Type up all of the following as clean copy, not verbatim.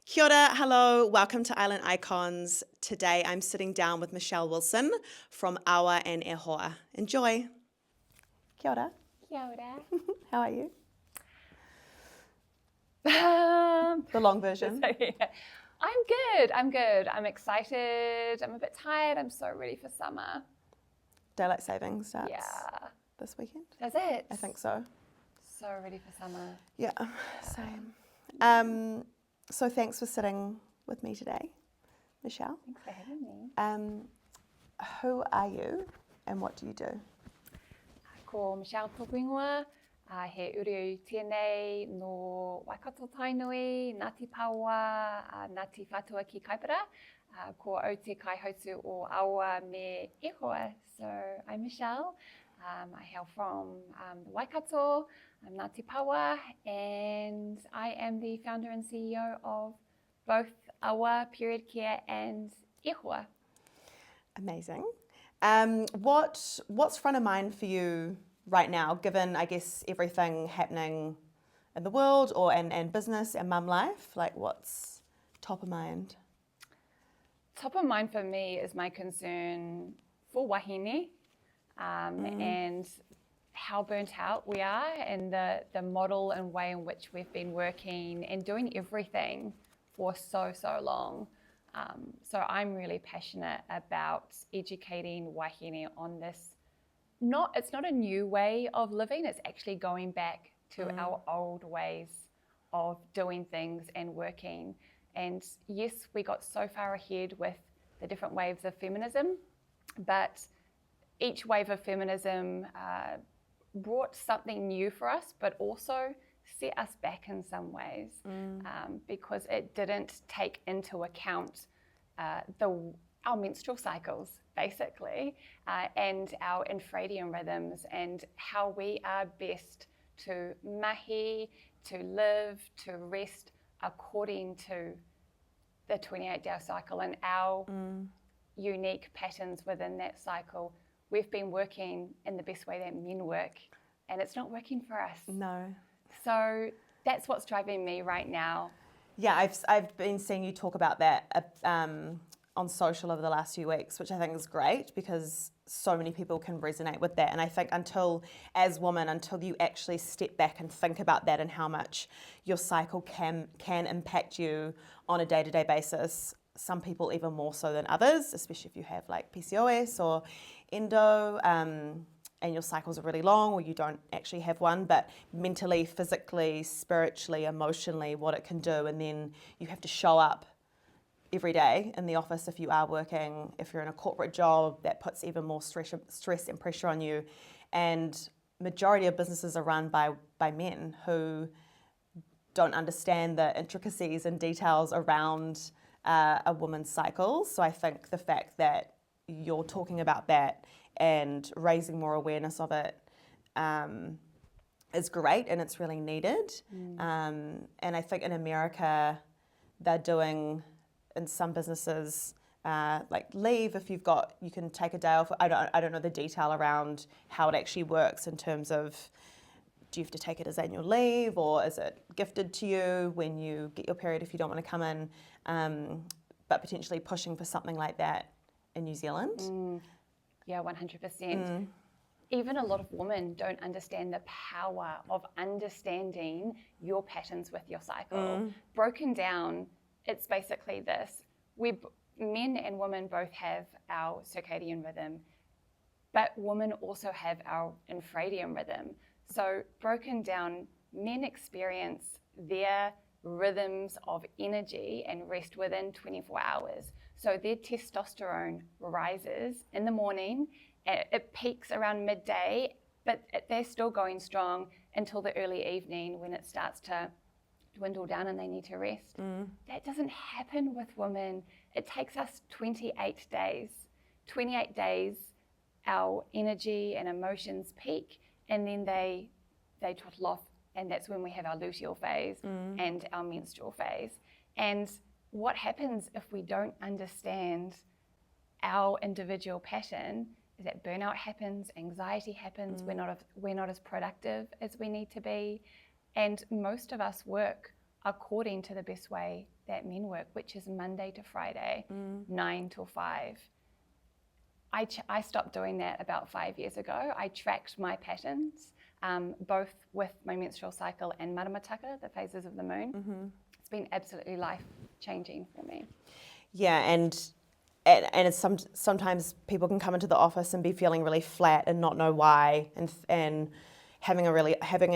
Kia ora, hello, welcome to Island Icons. Today I'm sitting down with Michele Wilson from AWWA and Ehoa. Enjoy. Kia ora. Kia ora. How are you? Um, The long version. so, yeah. I'm good. I'm excited. I'm a bit tired. I'm so ready for summer. Daylight savings starts this weekend. Does it? I think so. So ready for summer. Yeah, same. So thanks for sitting with me today, Michele. Thanks for having me. Who are you and what do you do? Ko Michele tōku ingoa. He uru tēnei no Waikato Tainui, Ngāti Pāua, Ngāti Whātua ki Kaipara. Ko au te kaihautu o AWWA me Ehoa. So I'm Michele. I hail from the Waikato. I'm Ngāti Pāua, and I am the founder and CEO of both AWWA, Period Care, and Ehoa. Amazing. What's front of mind for you right now, given, I guess, everything happening in the world and business and mum life? Like, what's top of mind? Top of mind for me is my concern for wahine and how burnt out we are, and the model and way in which we've been working and doing everything for so long. So I'm really passionate about educating wahine on this. It's not a new way of living, it's actually going back to our old ways of doing things and working. And yes, we got so far ahead with the different waves of feminism, but each wave of feminism brought something new for us, but also set us back in some ways because it didn't take into account our menstrual cycles, basically, and our infradian rhythms, and how we are best to mahi, to live, to rest according to the 28-day cycle and our unique patterns within that cycle. We've been working in the best way that men work, and it's not working for us. No. So that's what's driving me right now. Yeah, I've been seeing you talk about that on social over the last few weeks, which I think is great because so many people can resonate with that. And I think until you actually step back and think about that and how much your cycle can impact you on a day-to-day basis, some people even more so than others, especially if you have like PCOS or endo, and your cycles are really long or you don't actually have one, but mentally, physically, spiritually, emotionally, what it can do. And then you have to show up every day in the office if you are working. If you're in a corporate job, that puts even more stress and pressure on you. And majority of businesses are run by men who don't understand the intricacies and details around a woman's cycle. So I think the fact that you're talking about that and raising more awareness of it is great, and it's really needed. And I think in America, they're doing, in some businesses, like leave if you can take a day off. I don't know the detail around how it actually works in terms of, do you have to take it as annual leave, or is it gifted to you when you get your period if you don't want to come in? But potentially pushing for something like that in New Zealand. Yeah, 100%. Even a lot of women don't understand the power of understanding your patterns with your cycle. Broken down, it's basically this. Men and women both have our circadian rhythm, but women also have our infradian rhythm. So broken down, men experience their rhythms of energy and rest within 24 hours. So their testosterone rises in the morning, it peaks around midday, but they're still going strong until the early evening when it starts to dwindle down and they need to rest. That doesn't happen with women. It takes us 28 days. 28 days, our energy and emotions peak, and then they throttle off, and that's when we have our luteal phase and our menstrual phase. And what happens if we don't understand our individual pattern is that burnout happens, anxiety happens, we're not as productive as we need to be, and most of us work according to the best way that men work, which is Monday to Friday, 9 till 5. I stopped doing that about 5 years ago. I tracked my patterns, both with my menstrual cycle and maramataka, the phases of the moon. It's been absolutely life-changing for me. Yeah, and it's sometimes people can come into the office and be feeling really flat and not know why, and having a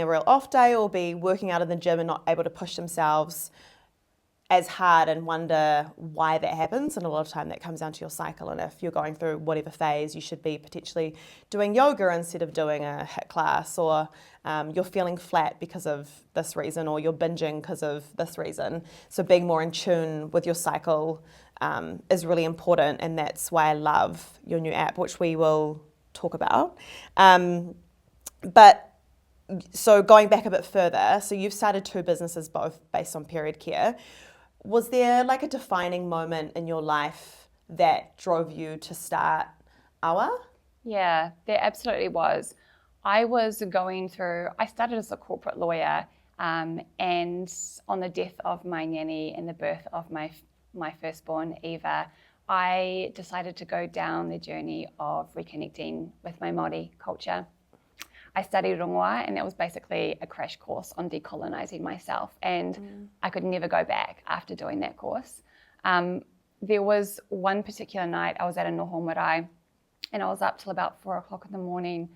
real off day, or be working out in the gym and not able to push themselves as hard and wonder why that happens. And a lot of time that comes down to your cycle, and if you're going through whatever phase, you should be potentially doing yoga instead of doing a HIIT class, or you're feeling flat because of this reason, or you're binging because of this reason. So being more in tune with your cycle is really important, and that's why I love your new app, which we will talk about. But so going back a bit further, so you've started 2 businesses, both based on period care. Was there like a defining moment in your life that drove you to start AWWA? Yeah, there absolutely was. I started as a corporate lawyer, and on the death of my nanny and the birth of my firstborn, Eva, I decided to go down the journey of reconnecting with my Māori culture. I studied rongoa, and that was basically a crash course on decolonising myself, and I could never go back after doing that course. There was one particular night I was at a noho marae, and I was up till about 4 o'clock in the morning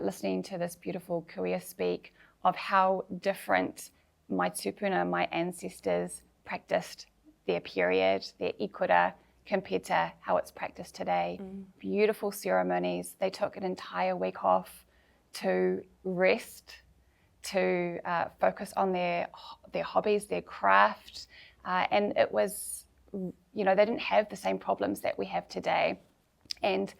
listening to this beautiful kuia speak of how different my tupuna, my ancestors, practiced their period, their ikura, compared to how it's practiced today. Beautiful ceremonies. They took an entire week off to rest, to focus on their hobbies, their craft, and it was, they didn't have the same problems that we have today, and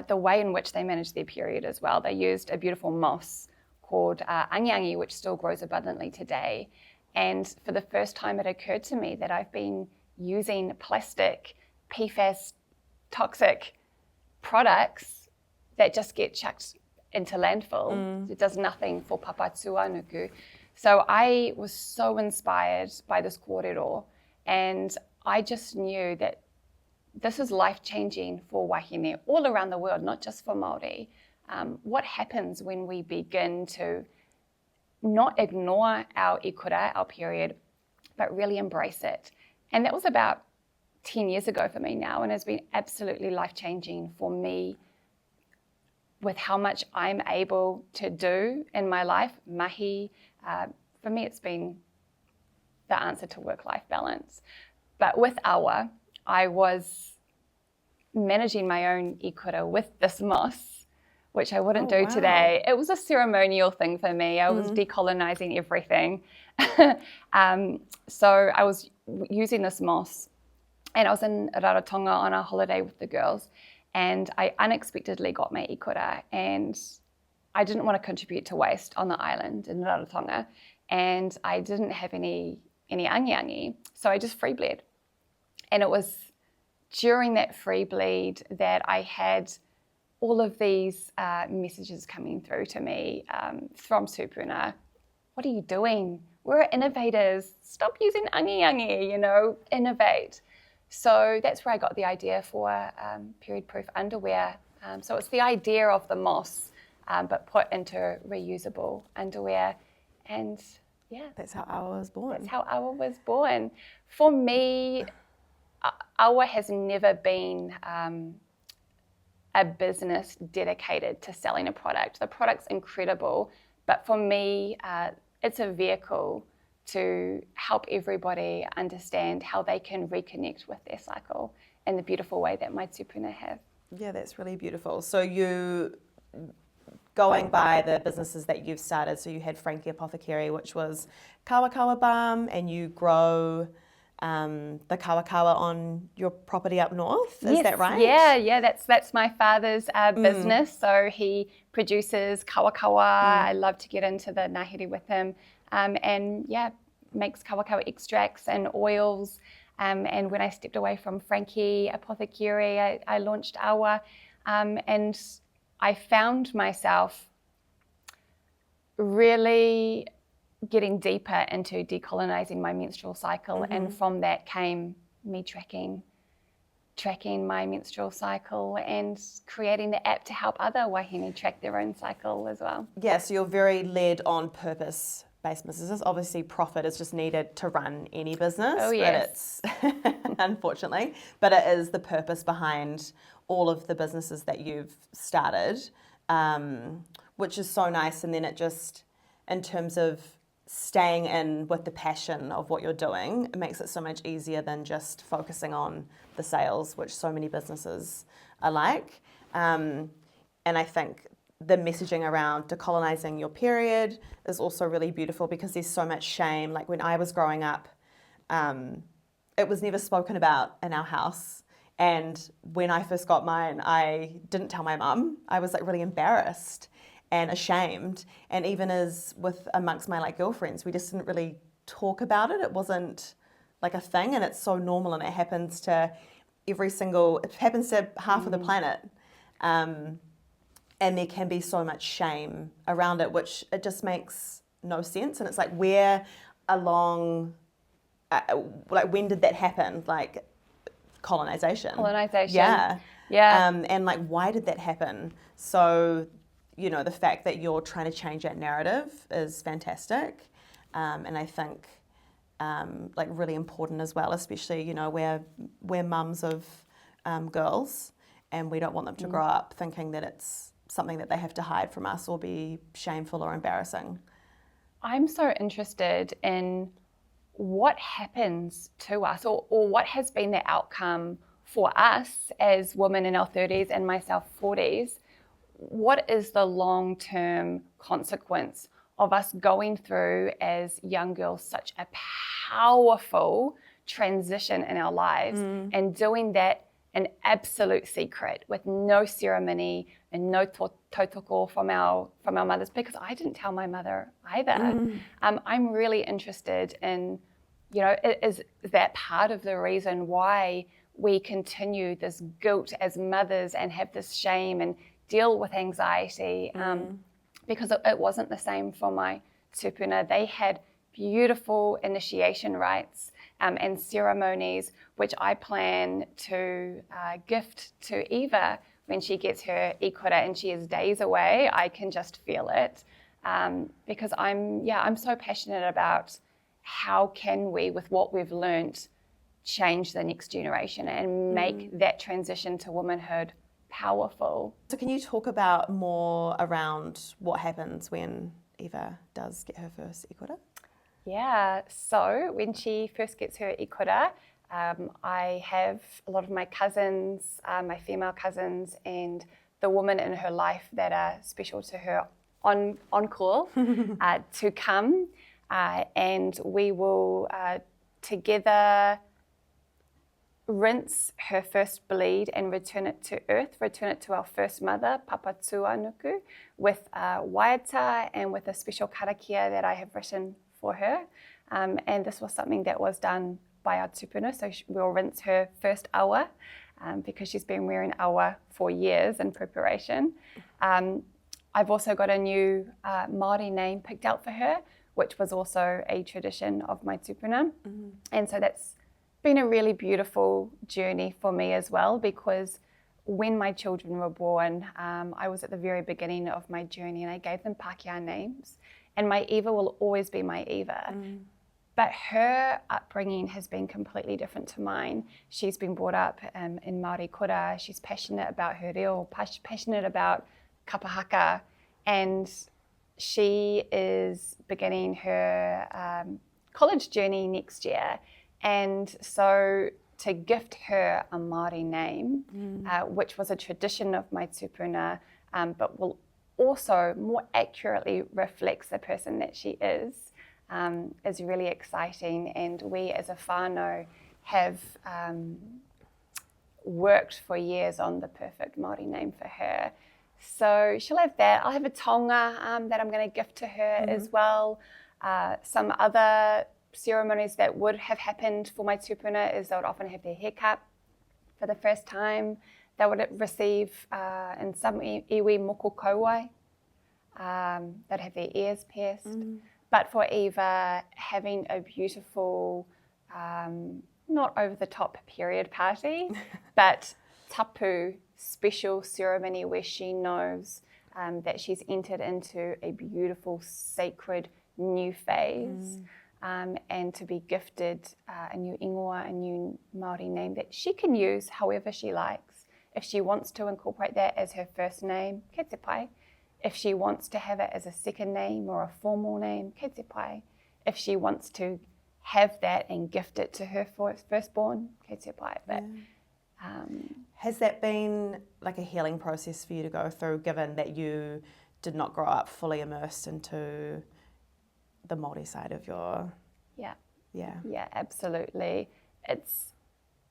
the way in which they managed their period as well. They used a beautiful moss called angiangi, which still grows abundantly today, and for the first time it occurred to me that I've been using plastic, PFAS, toxic products that just get chucked into landfill. It does nothing for papatūānuku. So I was so inspired by this kōrero, and I just knew that this is life-changing for wahine all around the world, not just for Māori. What happens when we begin to not ignore our ikura, our period, but really embrace it? And that was about 10 years ago for me now, and has been absolutely life-changing for me with how much I'm able to do in my life. Mahi, for me, it's been the answer to work-life balance. But with AWWA, I was managing my own ikura with this moss, which I wouldn't do today. It was a ceremonial thing for me. I was decolonising everything. So I was using this moss, and I was in Rarotonga on a holiday with the girls, and I unexpectedly got my ikura, and I didn't want to contribute to waste on the island in Rarotonga, and I didn't have any angiangi, so I just free bled. And it was during that free bleed that I had all of these messages coming through to me from tupuna. What are you doing? We're innovators. Stop using angiangi, innovate. So that's where I got the idea for period-proof underwear. So it's the idea of the moss, but put into reusable underwear. And yeah. That's how AWWA was born. That's how AWWA was born. For me, AWWA has never been a business dedicated to selling a product. The product's incredible, but for me, it's a vehicle to help everybody understand how they can reconnect with their cycle in the beautiful way that my tupuna have. Yeah, that's really beautiful. So you, going by the businesses that you've started, so you had Frankie Apothecary, which was kawa balm, and you grow the kawa on your property up north. Is that right? Yeah. That's my father's business. So he produces kawa. I love to get into the ngahere with him. And makes kawa extracts and oils. And when I stepped away from Frankie Apothecary, I launched AWWA. And I found myself really getting deeper into decolonising my menstrual cycle, and from that came me tracking my menstrual cycle and creating the app to help other wahine track their own cycle as well. Yeah, so you're very led on purpose-based businesses. Obviously, profit is just needed to run any business. Oh, yes. But it's, unfortunately, but it is the purpose behind all of the businesses that you've started, which is so nice. And then it just, in terms of staying in with the passion of what you're doing, it makes it so much easier than just focusing on the sales, which so many businesses are like. And I think the messaging around decolonising your period is also really beautiful because there's so much shame. Like when I was growing up, it was never spoken about in our house. And when I first got mine, I didn't tell my mum. I was like really embarrassed and ashamed. And even as with amongst my like girlfriends, we just didn't really talk about it. It wasn't like a thing, and it's so normal, and it happens to half of the planet. And there can be so much shame around it, which it just makes no sense. And it's like, where along, like when did that happen? Like colonization. Yeah. And like, why did that happen? So, you know, the fact that you're trying to change that narrative is fantastic. And I think like really important as well, especially, you know, we're mums of girls, and we don't want them to grow up thinking that it's something that they have to hide from us or be shameful or embarrassing. I'm so interested in what happens to us, or what has been the outcome for us as women in our 30s and myself 40s. What is the long-term consequence of us going through as young girls such a powerful transition in our lives and doing that in absolute secret with no ceremony and no tautoko from our mothers, because I didn't tell my mother either. I'm really interested in, you know, is that part of the reason why we continue this guilt as mothers and have this shame and deal with anxiety, because it wasn't the same for my tupuna. They had beautiful initiation rites and ceremonies, which I plan to gift to Eva when she gets her ikura, and she is days away. I can just feel it, because I'm so passionate about how can we, with what we've learnt, change the next generation and make that transition to womanhood powerful. So can you talk about more around what happens when Eva does get her first ikura? Yeah, so when she first gets her ikura, I have a lot of my cousins, my female cousins, and the women in her life that are special to her on call to come, and we will together rinse her first bleed and return it to earth, return it to our first mother, Papa Tuanuku, with waiata and with a special karakia that I have written for her. And this was something that was done by our tupuna, so we'll rinse her first awa, because she's been wearing awa for years in preparation. I've also got a new Māori name picked out for her, which was also a tradition of my tupuna. And so that's been a really beautiful journey for me as well, because when my children were born, I was at the very beginning of my journey, and I gave them Pākehā names. And my Eva will always be my Eva. But her upbringing has been completely different to mine. She's been brought up in Māori kura. She's passionate about her reo, passionate about kapahaka, and she is beginning her college journey next year. And so to gift her a Māori name, which was a tradition of my tupuna, but will also more accurately reflects the person that she is really exciting. And we as a whānau have worked for years on the perfect Māori name for her. So she'll have that. I'll have a tonga that I'm going to gift to her as well. Some other ceremonies that would have happened for my tupuna is they would often have their hair cut for the first time. They would receive, in some iwi, moko kauai. They'd have their ears pierced. But for Eva, having a beautiful, not over-the-top period party, but tapu, special ceremony where she knows that she's entered into a beautiful, sacred new phase, and to be gifted a new ingoa, a new Māori name that she can use however she likes. If she wants to incorporate that as her first name, ke te pai. If she wants to have it as a second name or a formal name, ke te pai. If she wants to have that and gift it to her firstborn, ke te pai. But has that been like a healing process for you to go through, given that you did not grow up fully immersed into the Māori side of your... Yeah, absolutely.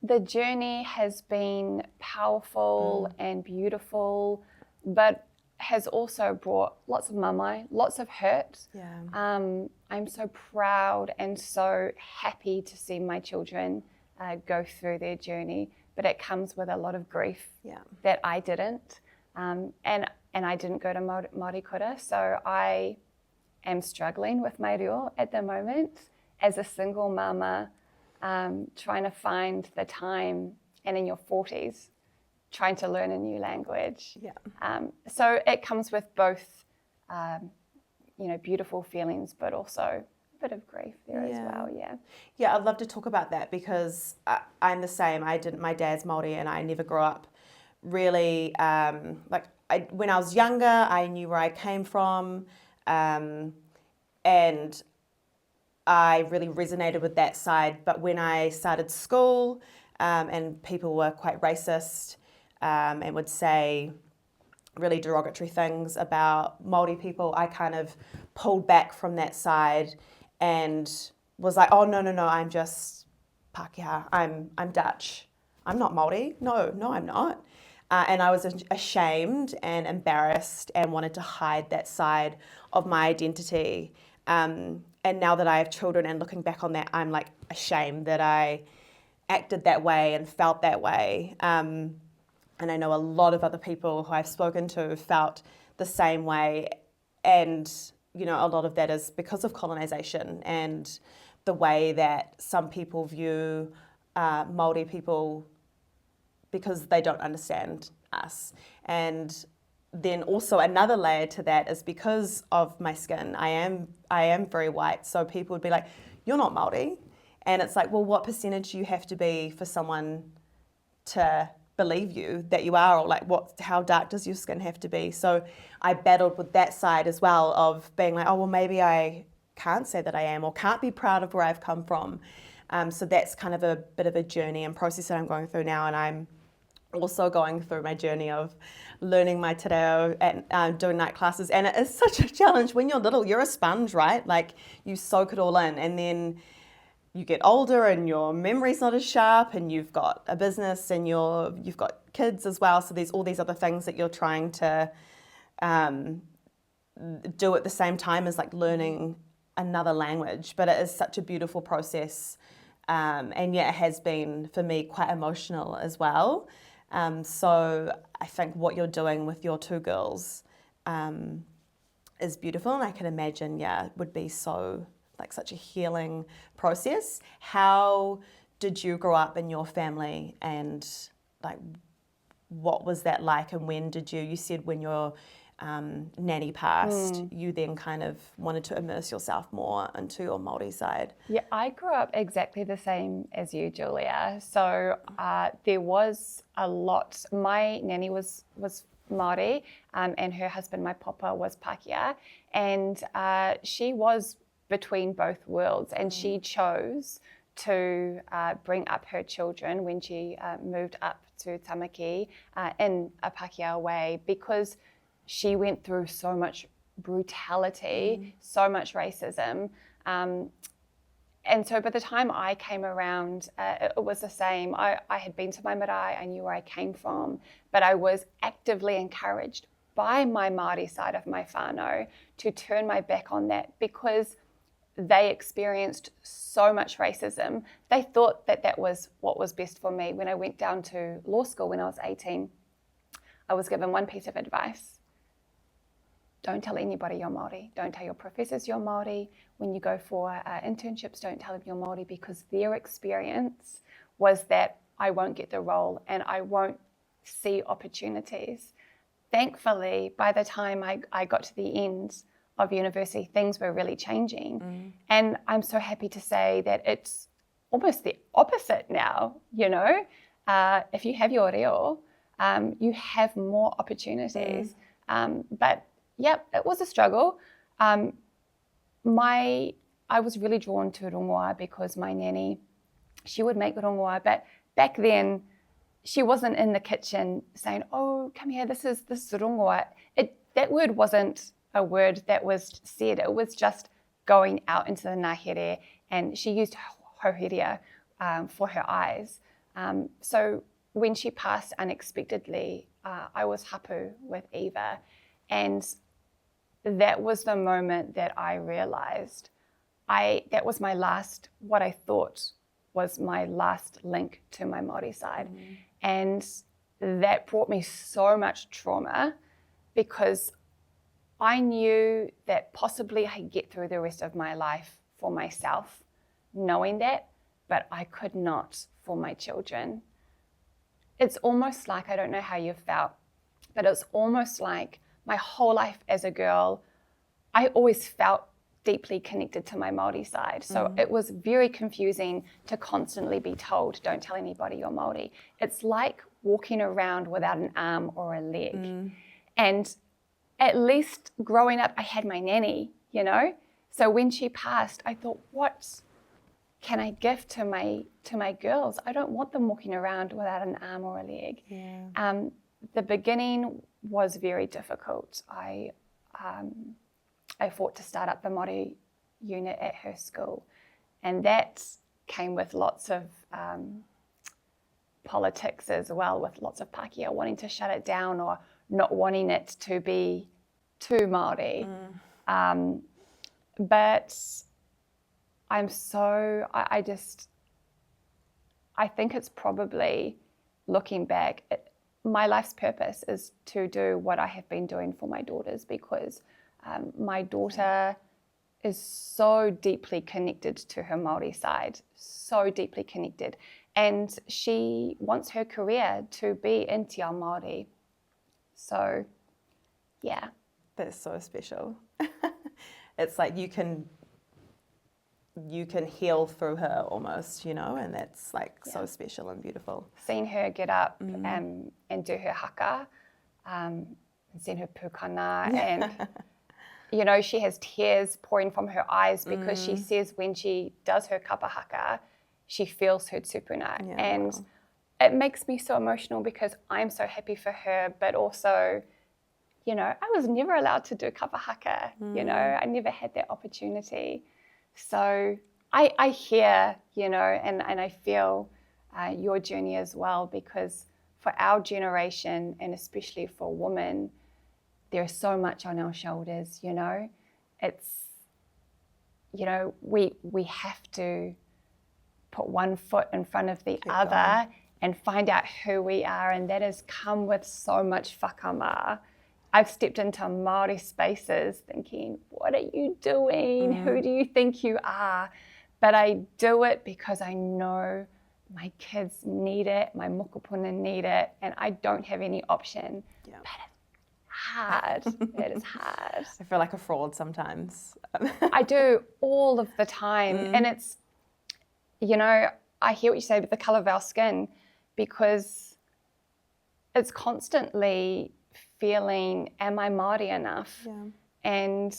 The journey has been powerful and beautiful, but has also brought lots of mamae, lots of hurt. I'm so proud and so happy to see my children go through their journey, but it comes with a lot of grief that I didn't, and I didn't go to Māori kura, so I am struggling with my reo at the moment as a single mama, trying to find the time, and in your 40s, trying to learn a new language. So it comes with both, beautiful feelings, but also a bit of grief there as well. Yeah, I'd love to talk about that because I'm the same. My dad's Māori, and I never grew up really, when I was younger, I knew where I came from, and I really resonated with that side. But when I started school, and people were quite racist, and would say really derogatory things about Māori people, I kind of pulled back from that side and was like, oh, no, I'm just Pākehā, I'm Dutch, I'm not Māori, no, I'm not. And I was ashamed and embarrassed and wanted to hide that side of my identity. And now that I have children and looking back on that, I'm like ashamed that I acted that way and felt that way. And I know a lot of other people who I've spoken to felt the same way. And, a lot of that is because of colonisation and the way that some people view Māori people because they don't understand us. And then also another layer to that is because of my skin, I am very white. So people would be like, you're not Māori. And it's like, well, what percentage do you have to be for someone to believe you that you are, or like how dark does your skin have to be? So I battled with that side as well of being like, oh, well, maybe I can't say that I am or can't be proud of where I've come from. So that's kind of a bit of a journey and process that I'm going through now. And I'm also going through my journey of learning my te reo and doing night classes. And it is such a challenge. When you're little, you're a sponge, right? Like you soak it all in, and then you get older and your memory's not as sharp, and you've got a business and you've got kids as well. So there's all these other things that you're trying to do at the same time as like learning another language. But it is such a beautiful process. And yet it has been for me quite emotional as well. So I think what you're doing with your two girls is beautiful, and I can imagine, would be so like such a healing process. How did you grow up in your family, and like what was that like, and when did you said when your nanny passed, you then kind of wanted to immerse yourself more into your Māori side? Yeah, I grew up exactly the same as you, Julia. So there was a lot. My nanny was Māori, and her husband, my papa, was Pākehā, and she was between both worlds, and she chose to bring up her children when she moved up to Tamaki in a Pākehā way, because she went through so much brutality, so much racism. And so by the time I came around, it was the same. I had been to my marae, I knew where I came from, but I was actively encouraged by my Māori side of my whānau to turn my back on that, because they experienced so much racism. They thought that that was what was best for me. When I went down to law school when I was 18, I was given one piece of advice: don't tell anybody you're Māori. Don't tell your professors you're Māori. When you go for internships, don't tell them you're Māori, because their experience was that I won't get the role and I won't see opportunities. Thankfully, by the time I got to the end of university, things were really changing. And I'm so happy to say that it's almost the opposite now, you know. If you have your reo, you have more opportunities. But yep, it was a struggle. I was really drawn to rongoa because my nanny, she would make rongoa, but back then she wasn't in the kitchen saying, "Oh, come here, this is rongoa." That word wasn't a word that was said. It was just going out into the ngahere, and she used hauheria for her eyes. So when she passed unexpectedly, I was hapu with Eva, and that was the moment that I realized that was my last, what I thought was my last link to my Māori side. And that brought me so much trauma, because I knew that possibly I'd get through the rest of my life for myself, knowing that, but I could not for my children. It's almost like, I don't know how you've felt, but it's almost like my whole life as a girl, I always felt deeply connected to my Māori side. So it was very confusing to constantly be told, don't tell anybody you're Māori. It's like walking around without an arm or a leg. And at least growing up, I had my nanny, you know? So when she passed, I thought, what can I give to my girls? I don't want them walking around without an arm or a leg. The beginning was very difficult. I fought to start up the Māori unit at her school, and that came with lots of politics as well, with lots of Pākehā wanting to shut it down or not wanting it to be too Māori. But I think it's probably, looking back, my life's purpose is to do what I have been doing for my daughters, because my daughter is so deeply connected to her Māori side, so deeply connected. And she wants her career to be in Te Ao Māori. So, yeah. That's so special. It's like you can heal through her almost, you know, and that's like so special and beautiful. Seeing her get up and do her haka, and seeing her pukana, and you know, she has tears pouring from her eyes because she says when she does her kapa haka, she feels her tupuna. And it makes me so emotional because I'm so happy for her, but also, you know, I was never allowed to do kapa haka, you know, I never had that opportunity. So I hear, you know, and I feel your journey as well, because for our generation, and especially for women, there's so much on our shoulders, you know. It's, you know, we have to put one foot in front of the other and find out who we are, and that has come with so much whakama. I've stepped into Māori spaces thinking, what are you doing? Who do you think you are? But I do it because I know my kids need it, my mokopuna need it, and I don't have any option. But it's hard. It is hard. I feel like a fraud sometimes. I do all of the time. And it's, you know, I hear what you say about the colour of our skin, because it's constantly feeling, am I Māori enough? And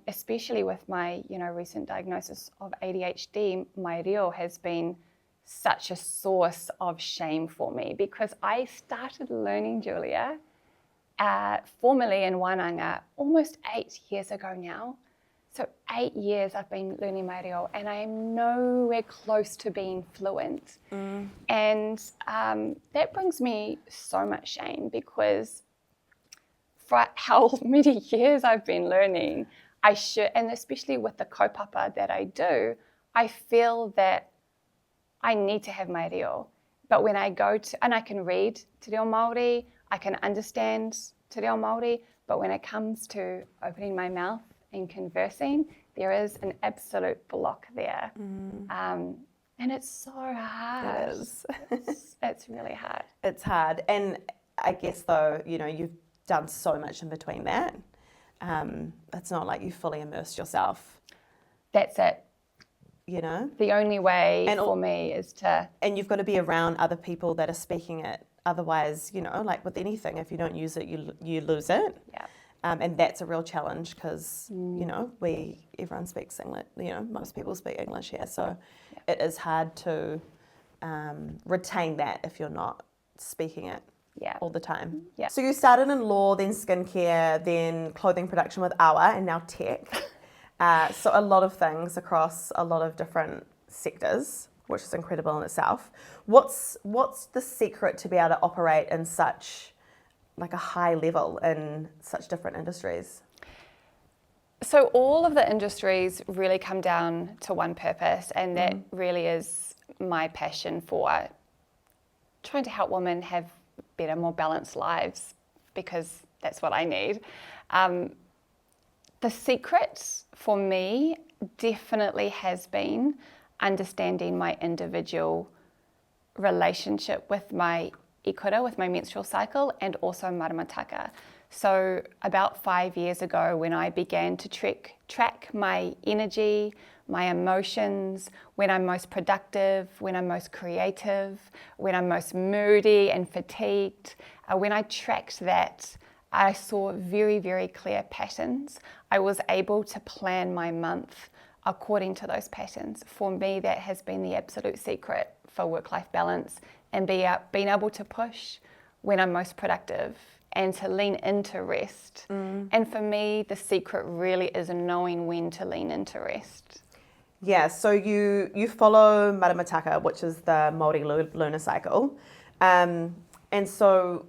especially with my, you know, recent diagnosis of ADHD, my reo has been such a source of shame for me, because I started learning, Julia, formally in Wānanga almost 8 years ago now. So 8 years I've been learning my reo, and I am nowhere close to being fluent. And that brings me so much shame, because for how many years I've been learning, I should, and especially with the kaupapa that I do, I feel that I need to have my reo. But when I go to, and I can read Te Reo Māori, I can understand Te Reo Māori, But when it comes to opening my mouth and conversing, there is an absolute block there. And it's so hard. It is. It's really hard. It's hard. And I guess, though, you know, you've done so much in between that. It's not like you fully immersed yourself. That's it. You know? The only way for me is to... And you've got to be around other people that are speaking it. Otherwise, you know, like with anything, if you don't use it, you lose it. Yeah. And that's a real challenge because, you know, everyone speaks English, you know, most people speak English here. So it is hard to retain that if you're not speaking it all the time. Yeah. So you started in law, then skincare, then clothing production with AWWA, and now tech. So a lot of things across a lot of different sectors, which is incredible in itself. What's the secret to be able to operate in such like a high level in such different industries? So all of the industries really come down to one purpose, and that really is my passion for trying to help women have better, more balanced lives, because that's what I need. The secret for me definitely has been understanding my individual relationship with my ikura, with my menstrual cycle, and also maramataka. So about 5 years ago, when I began to track my energy, my emotions, when I'm most productive, when I'm most creative, when I'm most moody and fatigued, when I tracked that, I saw very, very clear patterns. I was able to plan my month according to those patterns. For me, that has been the absolute secret for work-life balance, and being able to push when I'm most productive and to lean into rest. And for me, the secret really is knowing when to lean into rest. Yeah, so you follow maramataka, which is the Māori lunar cycle. And so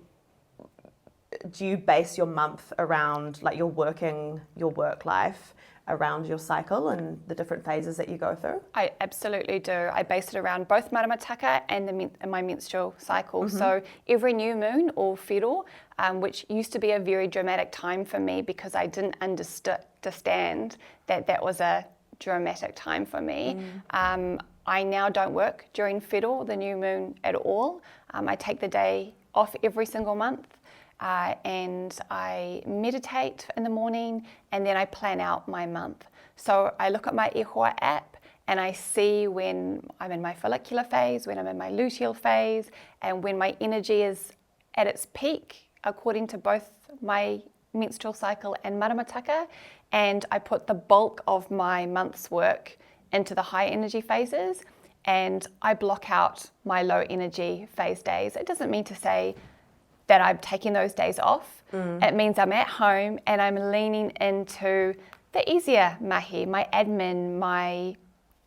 do you base your month around, like, your work life around your cycle and the different phases that you go through? I absolutely do. I base it around both maramataka and my menstrual cycle. So every new moon or whiro, which used to be a very dramatic time for me because I didn't understand that was a dramatic time for me. I now don't work during whiro, the new moon, at all. I take the day off every single month. And I meditate in the morning, and then I plan out my month. So I look at my Ehoa app and I see when I'm in my follicular phase, when I'm in my luteal phase, and when my energy is at its peak according to both my menstrual cycle and maramataka. And I put the bulk of my month's work into the high energy phases, and I block out my low energy phase days. It doesn't mean to say that I'm taking those days off. It means I'm at home and I'm leaning into the easier mahi, my admin, my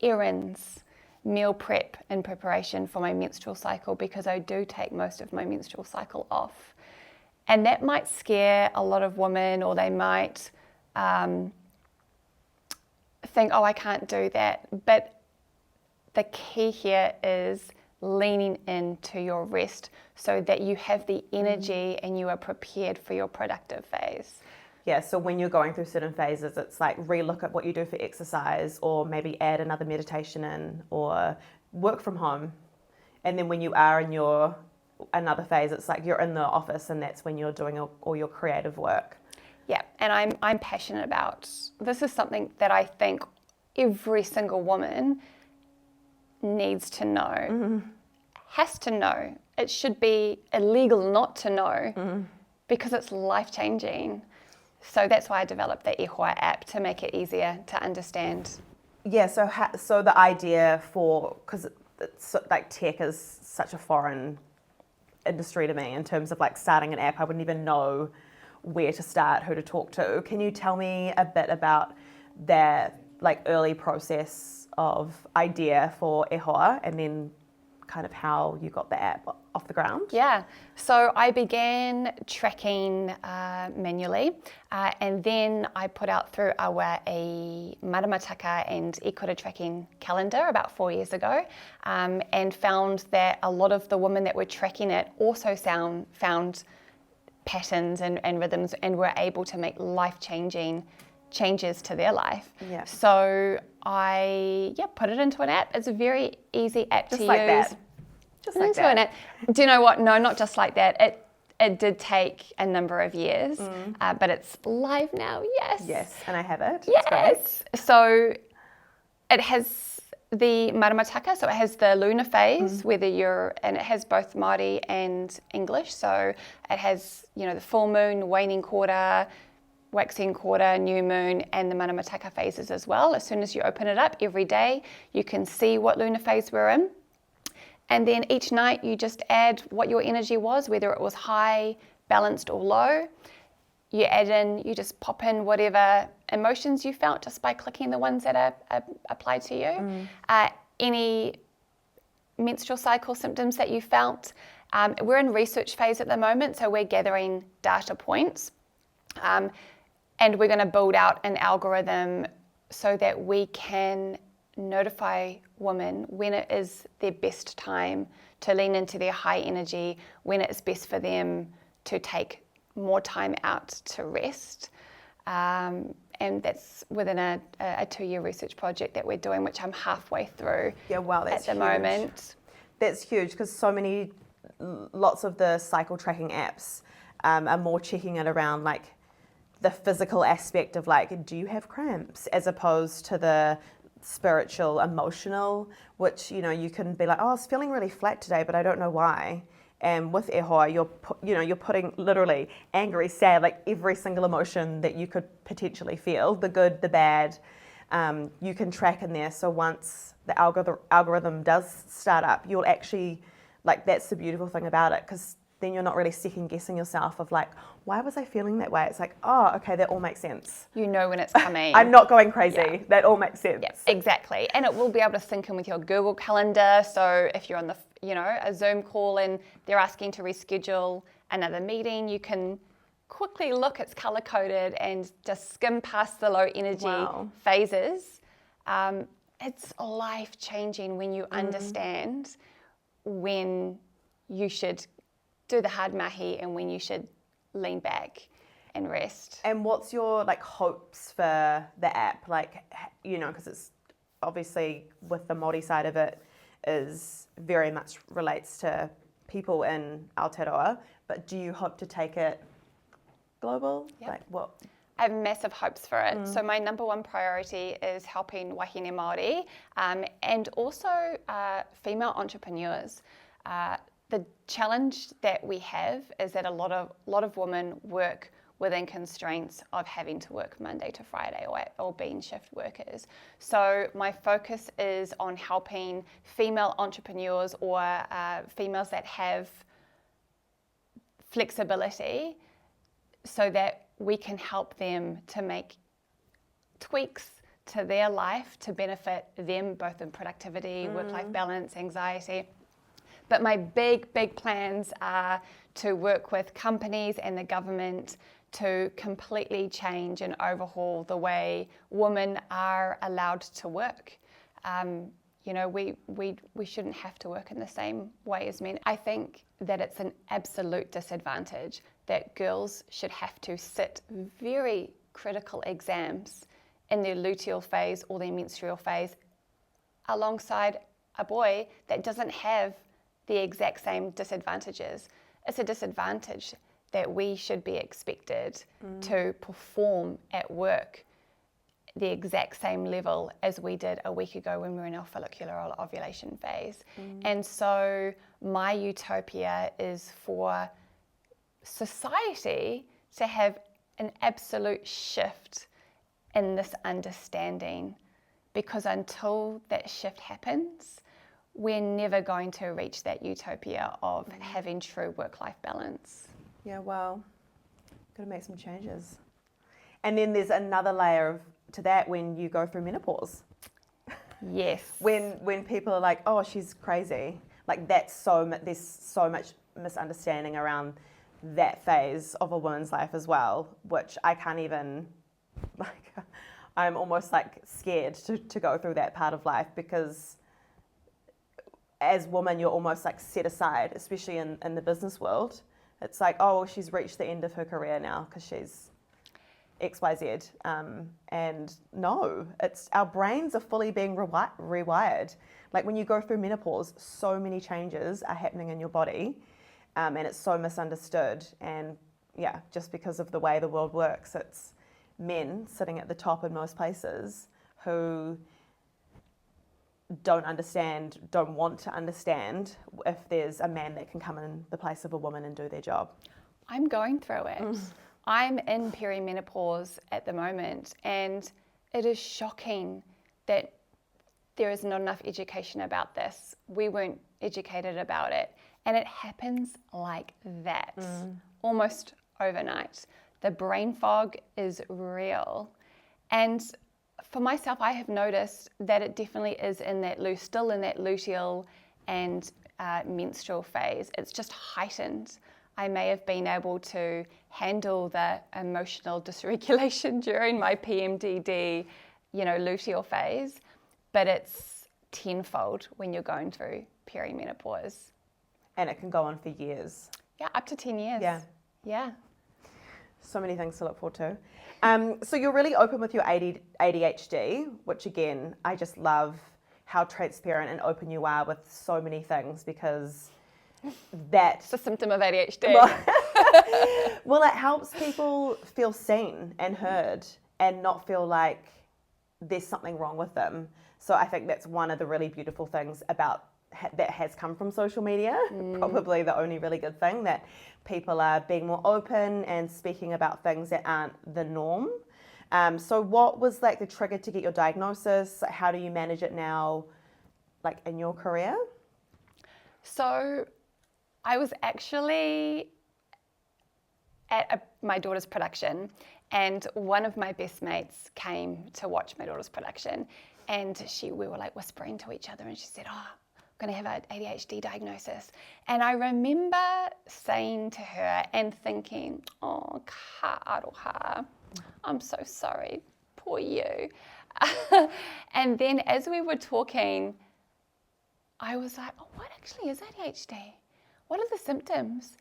errands, meal prep in preparation for my menstrual cycle, because I do take most of my menstrual cycle off. And that might scare a lot of women, or they might think, oh, I can't do that. But the key here is leaning into your rest so that you have the energy and you are prepared for your productive phase. Yeah, so when you're going through certain phases, it's like relook at what you do for exercise, or maybe add another meditation in, or work from home. And then when you are in your another phase, it's like you're in the office, and that's when you're doing all your creative work. Yeah, and I'm passionate about, this is something that I think every single woman needs to know, has to know. It should be illegal not to know, because it's life-changing. So that's why I developed the Ehoa app, to make it easier to understand. Yeah, so the idea for, because like tech is such a foreign industry to me in terms of like starting an app, I wouldn't even know where to start, who to talk to. Can you tell me a bit about that like early process of idea for Ehoa, and then kind of how you got the app off the ground? Yeah, so I began tracking manually, and then I put out through AWWA a maramataka and ikura tracking calendar about 4 years ago, and found that a lot of the women that were tracking it also found patterns and rhythms, and were able to make life-changing changes to their life. Yeah. So I put it into an app. It's a very easy app to use. Just like that. An app. Do you know what? No, not just like that. It did take a number of years, but it's live now. Yes, and I have it. Yes. It's great. So it has the maramataka, so it has the lunar phase, and it has both Māori and English. So it has, the full moon, waning quarter, waxing quarter, new moon, and the maramataka phases as well. As soon as you open it up every day, you can see what lunar phase we're in. And then each night you just add what your energy was, whether it was high, balanced, or low. You just pop in whatever emotions you felt just by clicking the ones that are applied to you. Any menstrual cycle symptoms that you felt. We're in research phase at the moment, so we're gathering data points. And we're going to build out an algorithm so that we can notify women when it is their best time to lean into their high energy, when it's best for them to take more time out to rest. And that's within a 2-year research project that we're doing, which I'm halfway through that's at the moment. That's huge, because lots of the cycle tracking apps are more checking it around like the physical aspect of like, do you have cramps, as opposed to the spiritual, emotional, which, you can be like, oh, I was feeling really flat today, but I don't know why. And with Ehoa, you're putting literally angry, sad, like every single emotion that you could potentially feel, the good, the bad, you can track in there. So once the algorithm does start up, you'll actually, like, that's the beautiful thing about it, because then you're not really second guessing yourself of like, why was I feeling that way? It's like, oh, okay, that all makes sense. You know when it's coming. I'm not going crazy. That all makes sense. Yeah, exactly. And it will be able to sync in with your Google Calendar. So if you're on a Zoom call and they're asking to reschedule another meeting, you can quickly look, it's color coded, and just skim past the low energy phases. It's life changing when you understand when you should do the hard mahi and when you should lean back and rest. And what's your hopes for the app? Because it's obviously, with the Māori side of it, is very much relates to people in Aotearoa, but do you hope to take it global? Yep. What? I have massive hopes for it. So my number one priority is helping wahine Māori and also female entrepreneurs. The challenge that we have is that a lot of women work within constraints of having to work Monday to Friday or being shift workers. So my focus is on helping female entrepreneurs or females that have flexibility, so that we can help them to make tweaks to their life to benefit them both in productivity, work-life balance, anxiety. But my big plans are to work with companies and the government to completely change and overhaul the way women are allowed to work. We shouldn't have to work in the same way as men. I think that it's an absolute disadvantage that girls should have to sit very critical exams in their luteal phase or their menstrual phase alongside a boy that doesn't have the exact same disadvantages. It's a disadvantage that we should be expected to perform at work the exact same level as we did a week ago when we were in our follicular ovulation phase. And so my utopia is for society to have an absolute shift in this understanding, because until that shift happens, we're never going to reach that utopia of having true work-life balance. Yeah, well, got to make some changes. And then there's another layer to that when you go through menopause. Yes. When people are like, oh, she's crazy. There's so much misunderstanding around that phase of a woman's life as well, which I can't even, I'm almost scared to go through that part of life, because as women, you're almost set aside, especially in the business world. It's like, oh, well, she's reached the end of her career now because she's XYZ. And no, it's our brains are fully being rewired. Like when you go through menopause, so many changes are happening in your body, and it's so misunderstood. And yeah, just because of the way the world works, it's men sitting at the top in most places who don't understand, don't want to understand if there's a man that can come in the place of a woman and do their job. I'm going through it. I'm in perimenopause at the moment, and it is shocking that there is not enough education about this. We weren't educated about it, and it happens like that, almost overnight. The brain fog is real, and for myself, I have noticed that it definitely is still in that luteal and menstrual phase. It's just heightened. I may have been able to handle the emotional dysregulation during my PMDD, luteal phase, but it's tenfold when you're going through perimenopause. And it can go on for years. Yeah, up to 10 years. Yeah. So many things to look forward to. So you're really open with your ADHD, which again, I just love how transparent and open you are with so many things, because that's a symptom of ADHD. Well, it helps people feel seen and heard and not feel like there's something wrong with them. So I think that's one of the really beautiful things about that has come from social media. Probably the only really good thing, that people are being more open and speaking about things that aren't the norm. So what was like the trigger to get your diagnosis? How do you manage it now, like in your career? So I was actually at my daughter's production, and one of my best mates came to watch my daughter's production, and we were like whispering to each other, and she said, I'm going to have an ADHD diagnosis. And I remember saying to her and thinking, oh, ka aroha, I'm so sorry, poor you. And then as we were talking, I was like, oh, what actually is ADHD? What are the symptoms?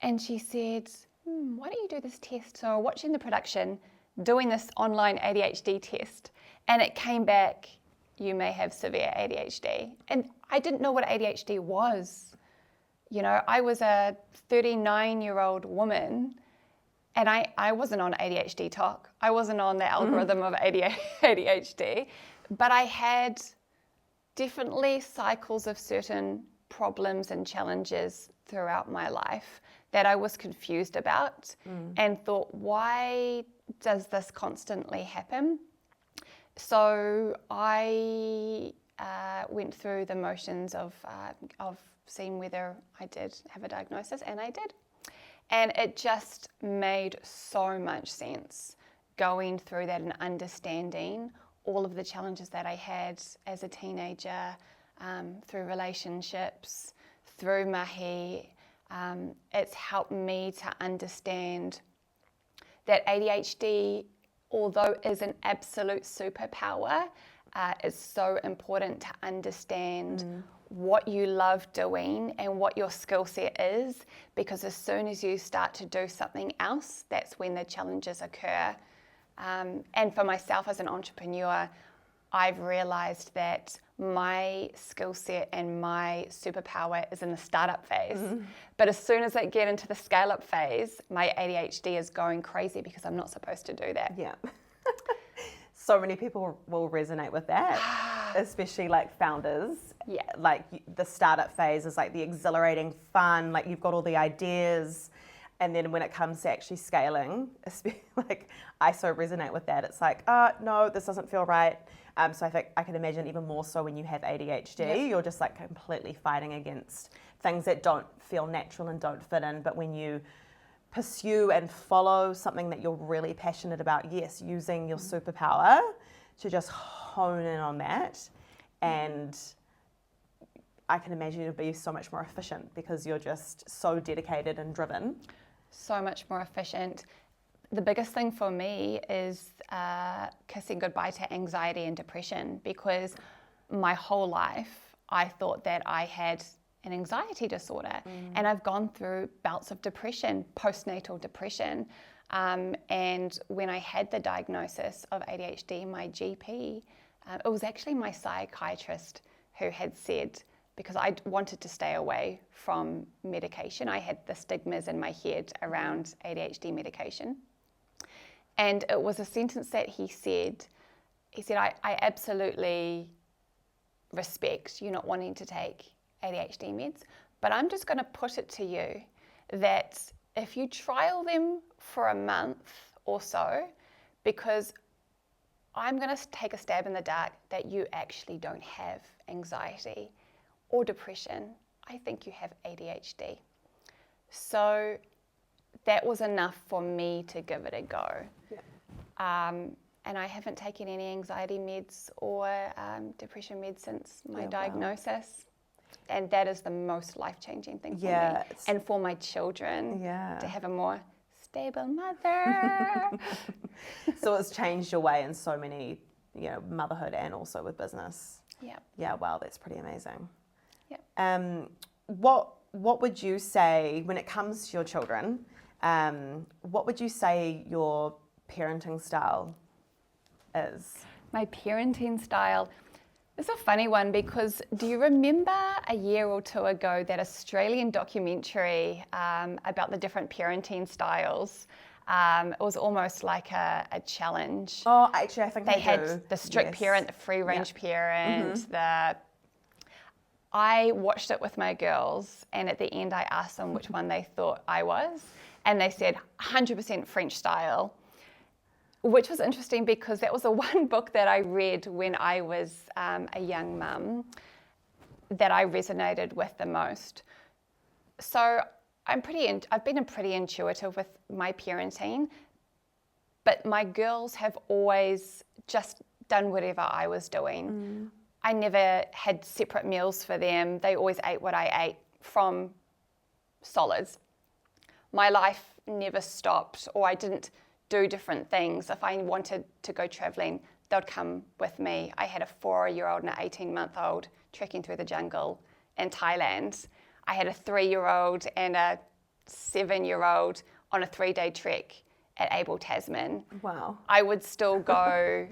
And she said, why don't you do this test? So watching the production, doing this online ADHD test, and it came back, you may have severe ADHD. And I didn't know what ADHD was. I was a 39-year-old woman, and I wasn't on ADHD talk. I wasn't on the algorithm of ADHD, but I had definitely cycles of certain problems and challenges throughout my life that I was confused about and thought, why does this constantly happen? So I went through the motions of seeing whether I did have a diagnosis, and I did. And it just made so much sense going through that and understanding all of the challenges that I had as a teenager, through relationships, through mahi. It's helped me to understand that ADHD, although is an absolute superpower, is so important to understand what you love doing and what your skill set is, because as soon as you start to do something else, that's when the challenges occur. And for myself as an entrepreneur, I've realized that my skill set and my superpower is in the startup phase. But as soon as I get into the scale-up phase, my ADHD is going crazy because I'm not supposed to do that. Yeah. So many people will resonate with that, especially like founders. Yeah. Like the startup phase is like the exhilarating fun, like you've got all the ideas. And then when it comes to actually scaling, like I so resonate with that. It's like, no, this doesn't feel right. So I think I can imagine even more so when you have ADHD, you're just like completely fighting against things that don't feel natural and don't fit in. But when you pursue and follow something that you're really passionate about, yes, using your superpower to just hone in on that. And I can imagine it'll be so much more efficient because you're just so dedicated and driven. So much more efficient. The biggest thing for me is kissing goodbye to anxiety and depression, because my whole life I thought that I had an anxiety disorder. And I've gone through bouts of depression, postnatal depression. And when I had the diagnosis of ADHD, my GP, it was actually my psychiatrist who had said, because I wanted to stay away from medication, I had the stigmas in my head around ADHD medication. And it was a sentence that he said, I absolutely respect you not wanting to take ADHD meds, but I'm just going to put it to you that if you trial them for a month or so, because I'm going to take a stab in the dark that you actually don't have anxiety or depression. I think you have ADHD. So that was enough for me to give it a go. Yeah. And I haven't taken any anxiety meds or depression meds since my diagnosis. Wow. And that is the most life-changing thing for me. And for my children, to have a more stable mother. So it's changed your way in so many, motherhood and also with business. Yeah. Yeah, wow, that's pretty amazing. Yeah. What would you say, when it comes to your children, what would you say your parenting style is? My parenting style is a funny one, because do you remember a year or two ago that Australian documentary about the different parenting styles? It was almost like a challenge. Oh, actually, I think they had the strict parent, the free range parent, I watched it with my girls, and at the end I asked them which one they thought I was, and they said 100% French style, which was interesting because that was the one book that I read when I was a young mum that I resonated with the most. So I've been pretty intuitive with my parenting, but my girls have always just done whatever I was doing. I never had separate meals for them. They always ate what I ate from solids. My life never stopped, or I didn't do different things. If I wanted to go traveling, they'd come with me. I had a 4-year-old and an 18-month-old trekking through the jungle in Thailand. I had a 3-year-old and a 7-year-old on a 3-day trek at Abel, Tasman. Wow. I would still go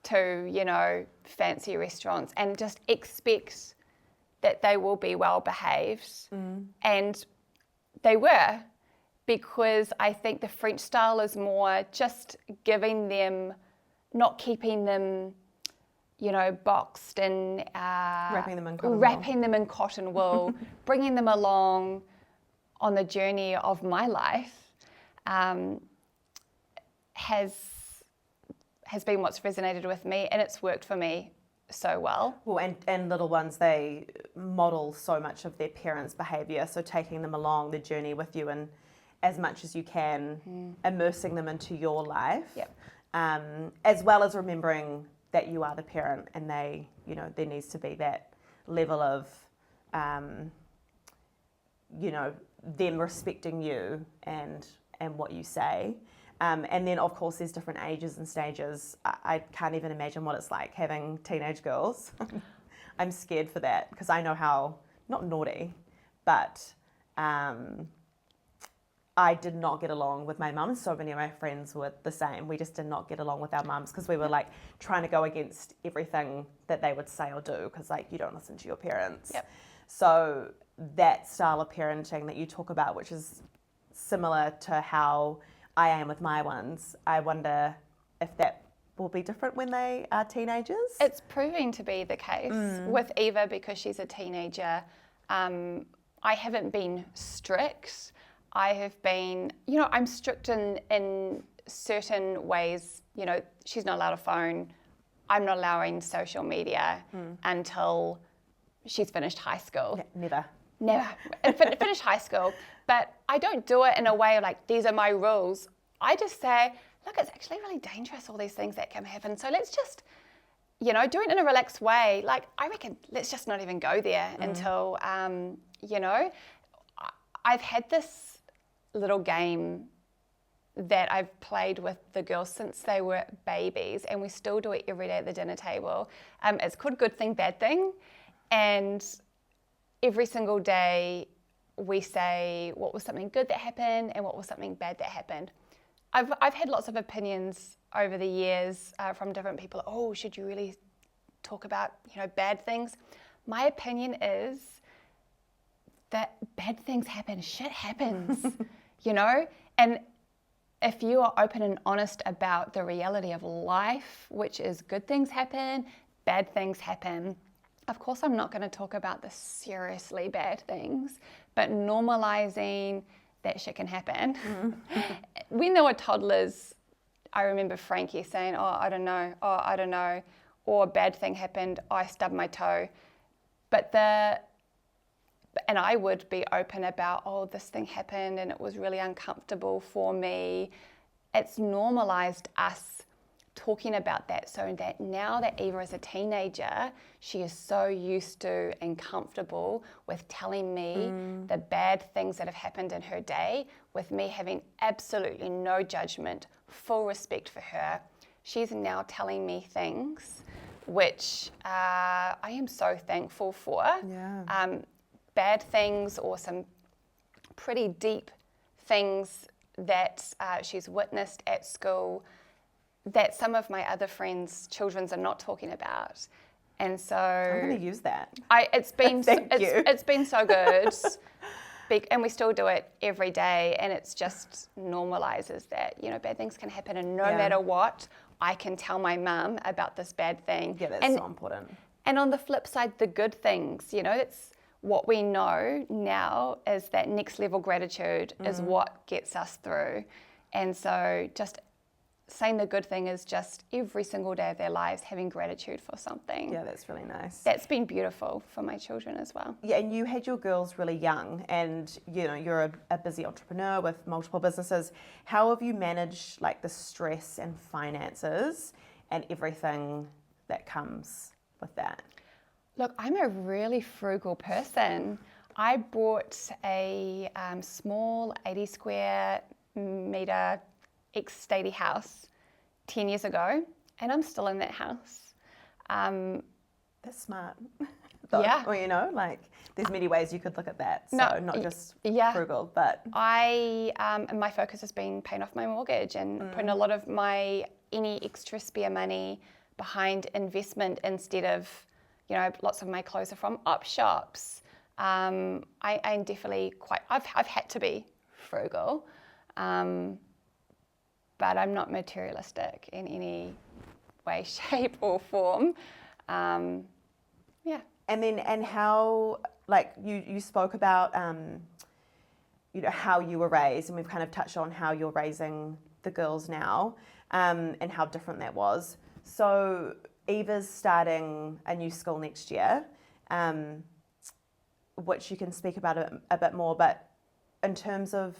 to, fancy restaurants and just expect that they will be well behaved. And they were, because I think the French style is more just giving them, not keeping them, boxed and wrapping them in cotton wool, bringing them along on the journey of my life, has been what's resonated with me, and it's worked for me so well. Well, and little ones, they model so much of their parents' behaviour, so taking them along the journey with you and as much as you can, immersing them into your life, as well as remembering that you are the parent, and they, there needs to be that level of, them respecting you and what you say. And then, of course, there's different ages and stages. I can't even imagine what it's like having teenage girls. I'm scared for that, because I know how, not naughty, but I did not get along with my mum, and so many of my friends were the same. We just did not get along with our mums, because we were like trying to go against everything that they would say or do, because you don't listen to your parents. Yep. So that style of parenting that you talk about, which is similar to how I am with my ones, I wonder if that will be different when they are teenagers. It's proving to be the case with Eva, because she's a teenager. I haven't been strict. I have been, I'm strict in certain ways. She's not allowed a phone. I'm not allowing social media until she's finished high school. Never. Finish high school. But I don't do it in a way of these are my rules. I just say, look, it's actually really dangerous, all these things that can happen. So let's just, do it in a relaxed way. I reckon let's just not even go there until, I've had this little game that I've played with the girls since they were babies, and we still do it every day at the dinner table. It's called Good Thing, Bad Thing. And every single day we say what was something good that happened and what was something bad that happened. I've had lots of opinions over the years from different people. Oh, should you really talk about, bad things? My opinion is that bad things happen, shit happens, and if you are open and honest about the reality of life, which is good things happen, bad things happen. Of course, I'm not going to talk about the seriously bad things, but normalizing that shit can happen. When they were toddlers, I remember Frankie saying, oh, I don't know, or a bad thing happened, I stubbed my toe. And I would be open about, oh, this thing happened and it was really uncomfortable for me. It's normalized us talking about that, so that now that Eva is a teenager, she is so used to and comfortable with telling me the bad things that have happened in her day, with me having absolutely no judgment, full respect for her. She's now telling me things which I am so thankful for. Yeah. Bad things or some pretty deep things that she's witnessed at school that some of my other friends' children are not talking about. And so I'm going to use that. It's been It's been so good. And we still do it every day, and it's just normalizes that, bad things can happen, and no matter what, I can tell my mum about this bad thing. Yeah, that's so important. And on the flip side, the good things, it's what we know now is that next level gratitude is what gets us through. And so just saying the good thing is just every single day of their lives having gratitude for something. Yeah, that's really nice. That's been beautiful for my children as well. Yeah, and you had your girls really young, and you're a busy entrepreneur with multiple businesses. How have you managed like the stress and finances and everything that comes with that? Look, I'm a really frugal person. I bought a small 80 square meter ex-statey house 10 years ago, and I'm still in that house. That's smart. Yeah. Well, there's many ways you could look at that. So not just frugal, but my focus has been paying off my mortgage and putting a lot of any extra spare money behind investment instead of, lots of my clothes are from op shops. I'm definitely I've had to be frugal. But I'm not materialistic in any way, shape, or form. And how, you spoke about, how you were raised, and we've kind of touched on how you're raising the girls now, and how different that was. So Eva's starting a new school next year, which you can speak about a bit more, but in terms of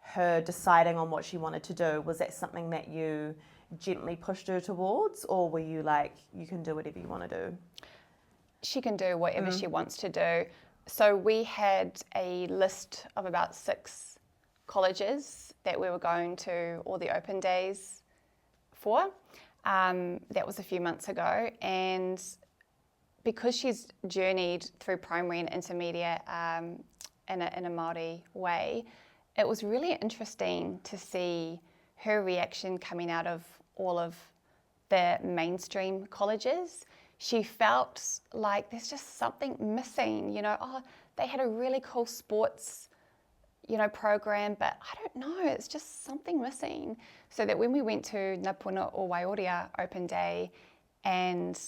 her deciding on what she wanted to do, was that something that you gently pushed her towards, or were you like, you can do whatever you want to do? She can do whatever she wants to do. So we had a list of about 6 colleges that we were going to all the open days for. That was a few months ago, and because she's journeyed through primary and intermediate in a Māori way, it was really interesting to see her reaction coming out of all of the mainstream colleges. She felt like there's just something missing, they had a really cool sports, program, but I don't know, it's just something missing. So that when we went to Napuna or Waioria open day, and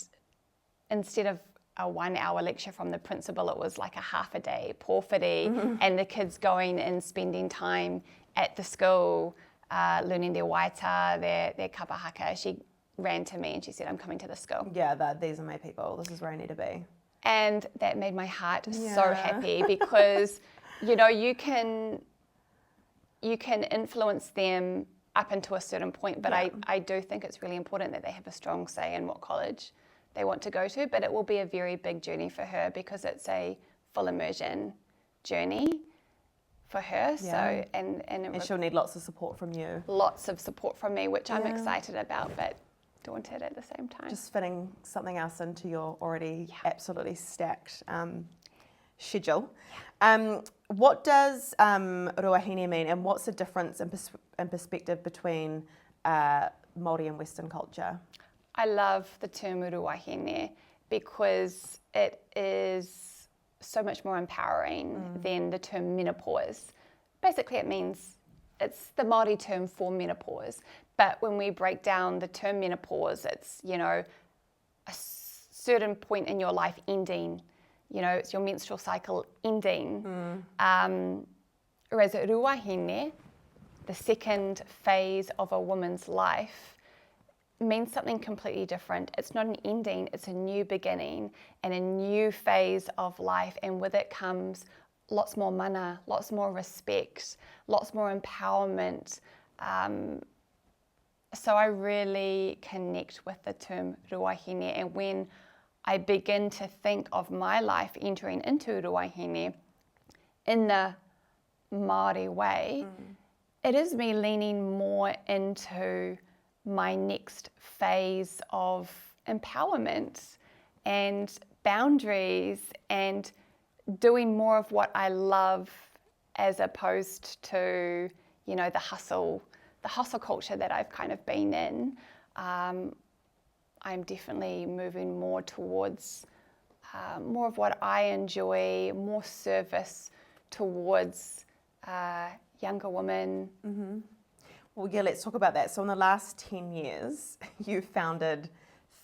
instead of a 1-hour lecture from the principal, it was like a half a day, pōwhiri, and the kids going and spending time at the school, learning their waita, their kapahaka. She ran to me and she said, I'm coming to the school. Yeah, these are my people. This is where I need to be. And that made my heart so happy, because, you can influence them up until a certain point, but I do think it's really important that they have a strong say in what college they want to go to, but it will be a very big journey for her because it's a full immersion journey for her. So and she'll need lots of support from you. Lots of support from me, which I'm excited about, but daunted at the same time. Just fitting something else into your already absolutely stacked schedule. What does wahine mean, and what's the difference in perspective between Māori and Western culture? I love the term wahine because it is so much more empowering than the term menopause. Basically, it means it's the Māori term for menopause. But when we break down the term menopause, it's, a certain point in your life ending. It's your menstrual cycle ending. Whereas ruahine, the second phase of a woman's life, means something completely different. It's not an ending, it's a new beginning and a new phase of life. And with it comes lots more mana, lots more respect, lots more empowerment. So I really connect with the term ruahine. And when I begin to think of my life entering into ruahine in the Māori way, it is me leaning more into my next phase of empowerment and boundaries and doing more of what I love as opposed to, the hustle culture that I've kind of been in. I'm definitely moving more towards more of what I enjoy, more service towards younger women. Mm-hmm. Well, yeah, let's talk about that. So in the last 10 years, you founded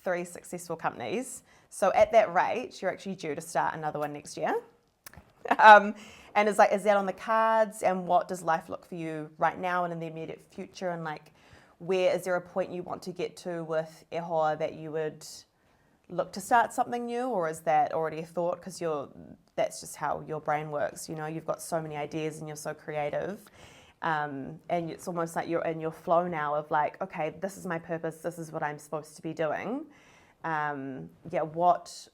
3 successful companies. So at that rate, you're actually due to start another one next year. And is that on the cards? And what does life look for you right now and in the immediate future? And where is there a point you want to get to with Ehoa that you would look to start something new, or is that already a thought? Because that's just how your brain works. You've got so many ideas and you're so creative. And it's almost like you're in your flow now of okay, this is my purpose, this is what I'm supposed to be doing. What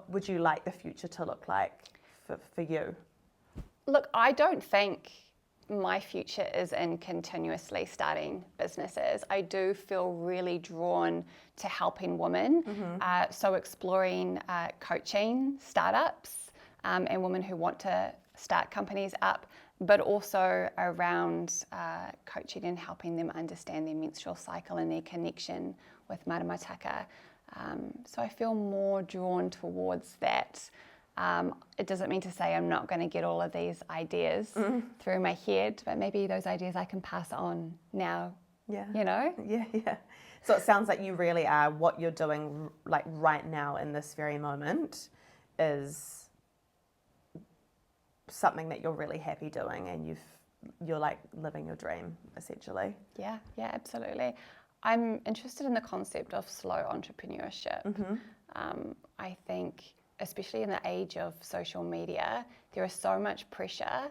would you like the future to look like for you? Look, I don't think my future is in continuously starting businesses. I do feel really drawn to helping women. So exploring coaching startups and women who want to start companies up, but also around coaching and helping them understand their menstrual cycle and their connection with maramataka. So I feel more drawn towards that. It doesn't mean to say I'm not going to get all of these ideas through my head, but maybe those ideas I can pass on now. Yeah. Yeah. So it sounds like you really are, what you're doing right now in this very moment is something that you're really happy doing, and you're living your dream essentially. Yeah, absolutely. I'm interested in the concept of slow entrepreneurship. I think, especially in the age of social media, there is so much pressure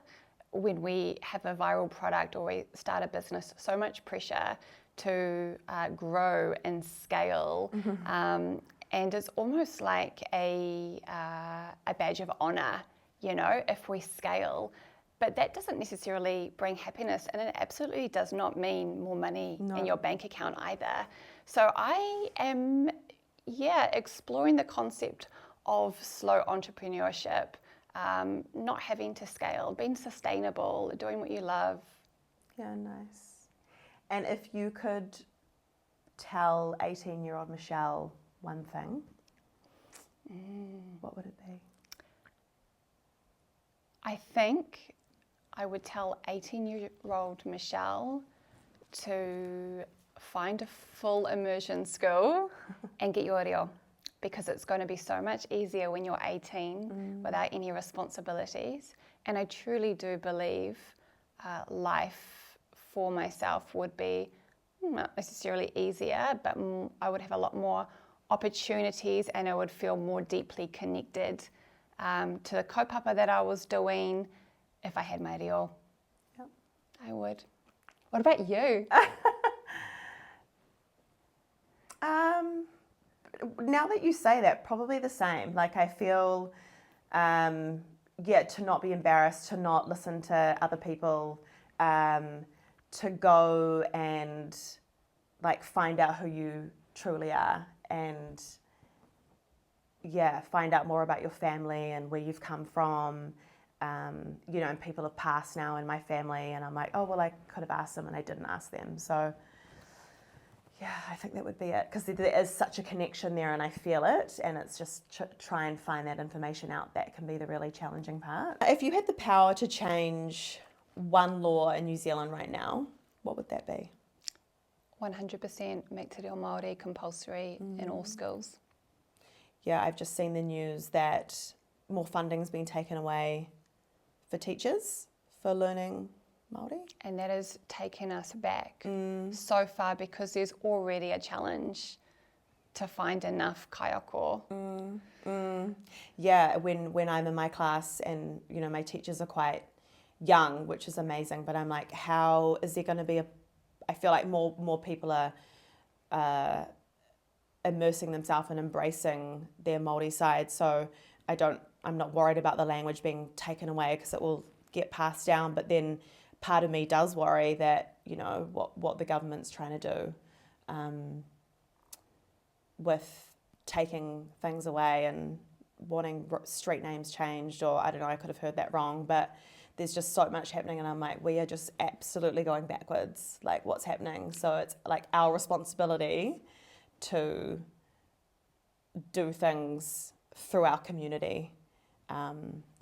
when we have a viral product or we start a business, so much pressure to grow and scale. And it's almost like a badge of honor, if we scale. But that doesn't necessarily bring happiness, and it absolutely does not mean more money in your bank account either. So I am, exploring the concept of slow entrepreneurship, not having to scale, being sustainable, doing what you love. Yeah, nice. And if you could tell 18-year-old Michelle one thing, what would it be? I think I would tell 18-year-old Michelle to find a full immersion school and get your reo, because it's going to be so much easier when you're 18 without any responsibilities. And I truly do believe life for myself would be not necessarily easier, but I would have a lot more opportunities, and I would feel more deeply connected to the kaupapa that I was doing if I had my reo. Yep. I would. What about you? Now that you say that, probably the same. I feel, to not be embarrassed, to not listen to other people, to go and find out who you truly are, and find out more about your family and where you've come from. And people have passed now in my family, and I'm like, oh, well, I could have asked them and I didn't ask them. So I think that would be it, because there is such a connection there and I feel it, and it's just try and find that information out. That can be the really challenging part. If you had the power to change one law in New Zealand right now, what would that be? 100% make te reo Māori compulsory in all schools. Yeah, I've just seen the news that more funding's been taken away for teachers for learning Māori. And that has taken us back so far, because there's already a challenge to find enough kaiako. Yeah, when I'm in my class and, my teachers are quite young, which is amazing, but I'm like, how is there going to be I feel like more people are immersing themselves and embracing their Māori side, so I'm not worried about the language being taken away, because it will get passed down, but then part of me does worry that, what the government's trying to do with taking things away and wanting street names changed, or I don't know, I could have heard that wrong, but there's just so much happening, and I'm like, we are just absolutely going backwards, like what's happening. So it's like our responsibility to do things through our community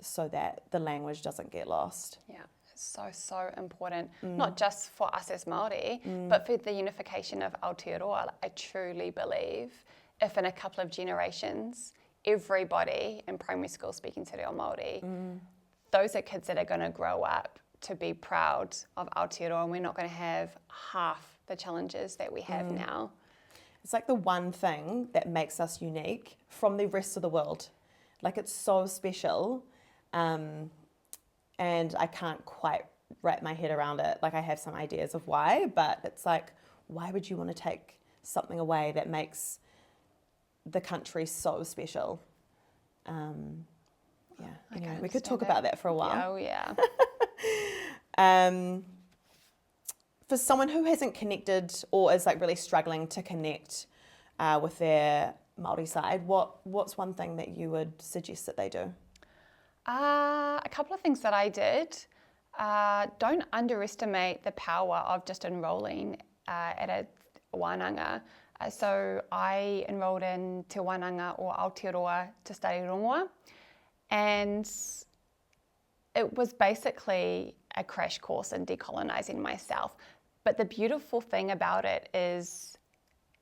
so that the language doesn't get lost. Yeah, it's so important, not just for us as Māori, but for the unification of Aotearoa. I truly believe if in a couple of generations, everybody in primary school speaking te reo Māori, those are kids that are going to grow up to be proud of Aotearoa, and we're not going to have half the challenges that we have now. It's like the one thing that makes us unique from the rest of the world. Like, it's so special, and I can't quite wrap my head around it. Like, I have some ideas of why, but it's like, why would you want to take something away that makes the country so special? Anyway, we could talk about that for a while. Oh, yeah. For someone who hasn't connected or is like really struggling to connect with their Māori side, what's one thing that you would suggest that they do? A couple of things that I did. Don't underestimate the power of just enrolling at a wānanga. So I enrolled in Te Wānanga or Aotearoa to study rongoa, and it was basically a crash course in decolonising myself. But the beautiful thing about it is,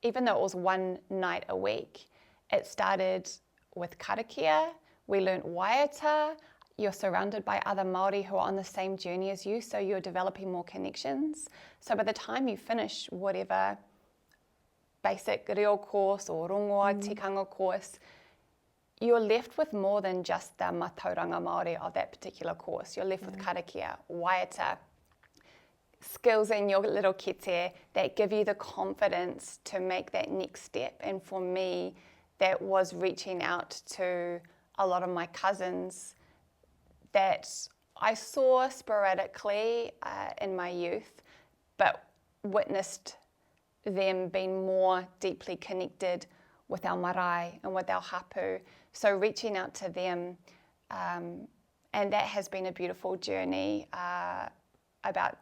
even though it was one night a week, it started with karakia, we learnt waiata, you're surrounded by other Māori who are on the same journey as you, so you're developing more connections. So by the time you finish whatever basic reo course or rongoa, tikanga course, you're left with more than just the matauranga Māori of that particular course. You're left with karakia, waiata, skills in your little kete that give you the confidence to make that next step. And for me, that was reaching out to a lot of my cousins that I saw sporadically in my youth, but witnessed them being more deeply connected with our marae and with our hapu. So reaching out to them, and that has been a beautiful journey. About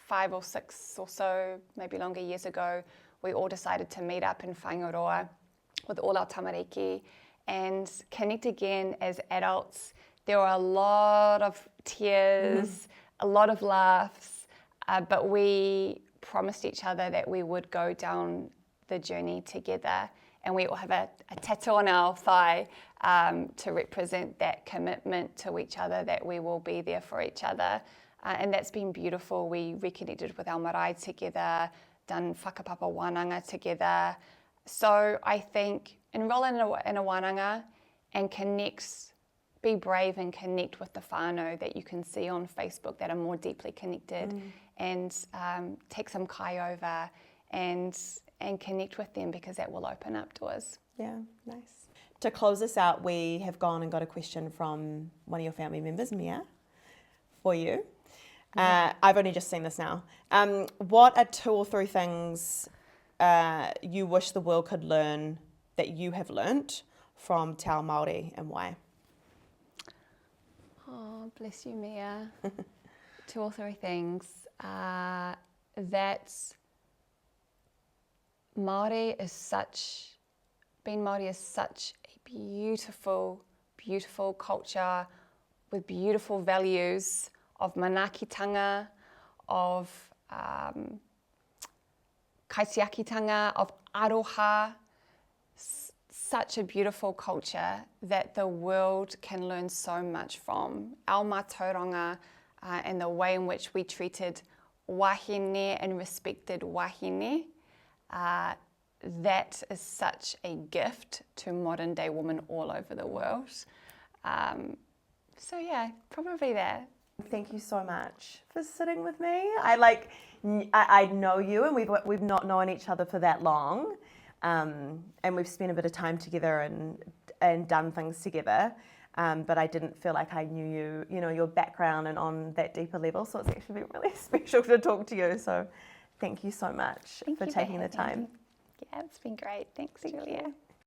5 or 6 or so, maybe longer years ago, we all decided to meet up in Whangaroa with all our tamariki and connect again as adults. There were a lot of tears, a lot of laughs, but we promised each other that we would go down the journey together, and we all have a tattoo on our thigh to represent that commitment to each other, that we will be there for each other. And that's been beautiful. We reconnected with our marae together, done whakapapa wānanga together. So I think enroll in a wānanga and connect, be brave and connect with the whānau that you can see on Facebook that are more deeply connected, and take some kai over and connect with them, because that will open up doors. Yeah, nice. To close this out, we have gone and got a question from one of your family members, Mia, for you. I've only just seen this now. What are 2 or 3 things you wish the world could learn that you have learnt from Te Ao Māori, and why? Oh, bless you, Mia. Two or three things. That being Māori is such a beautiful, beautiful culture with beautiful values of manaakitanga, of kaitiakitanga, of aroha. Such a beautiful culture that the world can learn so much from. Our mātauranga and the way in which we treated wahine and respected wahine, that is such a gift to modern day women all over the world. So yeah, probably that. Thank you so much for sitting with me. I know you, and we've not known each other for that long. And we've spent a bit of time together and done things together, but I didn't feel like I knew your background and on that deeper level, so it's actually been really special to talk to you, so thank you so much for taking the time. Yeah, it's been great. Thanks, Julia.